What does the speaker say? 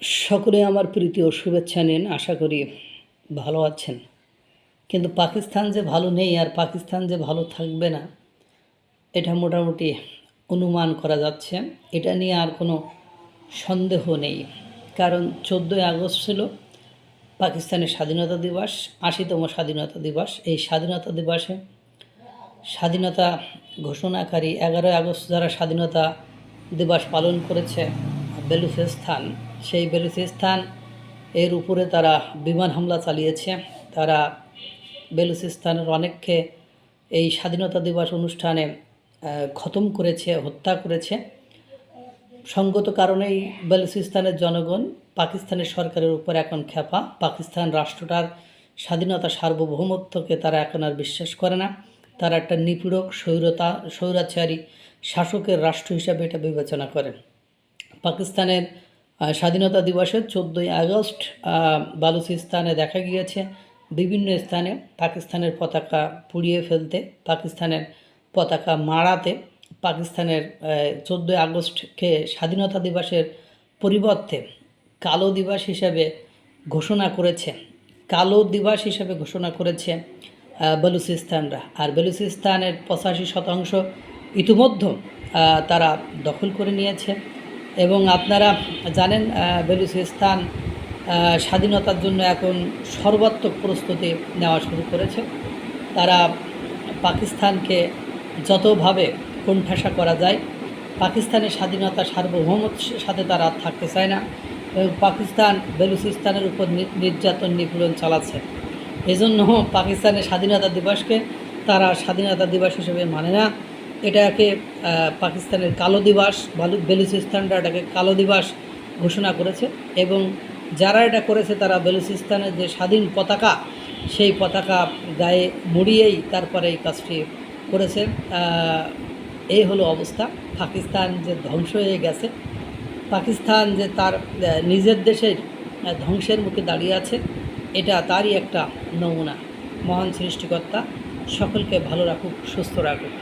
সকলে আমার প্রীতি ও শুভেচ্ছা নিন। আশা করি ভালো আছেন। কিন্তু পাকিস্তান যে ভালো নেই আর পাকিস্তান যে ভালো থাকবে না, এটা মোটামুটি অনুমান করা যাচ্ছে। এটা নিয়ে আর কোনো সন্দেহ নেই। কারণ 14ই আগস্ট ছিল পাকিস্তানের স্বাধীনতা দিবস, 80তম স্বাধীনতা দিবস। এই স্বাধীনতা দিবসে স্বাধীনতা ঘোষণাকারী 11ই আগস্ট যারা স্বাধীনতা দিবস পালন করেছে বেলুচিস্তান, সেই বেলুচিস্তান এর উপরে তারা বিমান হামলা চালিয়েছে। তারা বেলুচিস্তানের অনেককে এই স্বাধীনতা দিবস অনুষ্ঠানে খতম করেছে, হত্যা করেছে। সঙ্গত কারণেই বেলুচিস্তানের জনগণ পাকিস্তানের সরকারের উপর এখন ক্ষেপা। পাকিস্তান রাষ্ট্রটার স্বাধীনতা সার্বভৌমত্বকে তারা এখন আর বিশ্বাস করে না। তারা একটা নিপীড়ক স্বৈরাচারী শাসকের রাষ্ট্র হিসাবে এটা বিবেচনা করে। পাকিস্তানের স্বাধীনতা দিবসের 14ই আগস্ট বালুচিস্তানে দেখা গিয়েছে বিভিন্ন স্থানে পাকিস্তানের পতাকা পুড়িয়ে ফেলতে, পাকিস্তানের পতাকা মাড়াতে। পাকিস্তানের 14ই আগস্টকে স্বাধীনতা দিবসের পরিবর্তে কালো দিবস হিসেবে ঘোষণা করেছে। কালো দিবস হিসেবে ঘোষণা করেছে বেলুচিস্তানরা। আর বেলুচিস্তানের 85% ইতিমধ্যে তারা দখল করে নিয়েছে। এবং আপনারা জানেন বেলুচিস্তান স্বাধীনতার জন্য এখন সর্বাত্মক প্রস্তুতি নেওয়া শুরু করেছে। তারা পাকিস্তানকে যতভাবে কোণঠাসা করা যায়, পাকিস্তানের স্বাধীনতা সার্বভৌমত্বের সাথে তারা থাকতে চায় না এবং পাকিস্তান বেলুচিস্তানের উপর নির্যাতন নিপীড়ন চালাচ্ছে। এজন্য পাকিস্তানের স্বাধীনতা দিবসকে তারা স্বাধীনতা দিবস হিসেবে মানে না। এটাকে পাকিস্তানের কালো দিবস, বেলুচিস্তানরা এটাকে কালো দিবস ঘোষণা করেছে। এবং যারা এটা করেছে তারা বেলুচিস্তানের যে স্বাধীন পতাকা, সেই পতাকা গায়ে মুড়িয়েই তারপরে এই কাজটি করেছে। এই হলো অবস্থা। পাকিস্তান যে ধ্বংস হয়ে গেছে, পাকিস্তান যে তার নিজের দেশের ধ্বংসের মুখে দাঁড়িয়ে আছে, এটা তারই একটা নমুনা। মহান সৃষ্টিকর্তা সকলকে ভালো রাখুক, সুস্থ রাখুক।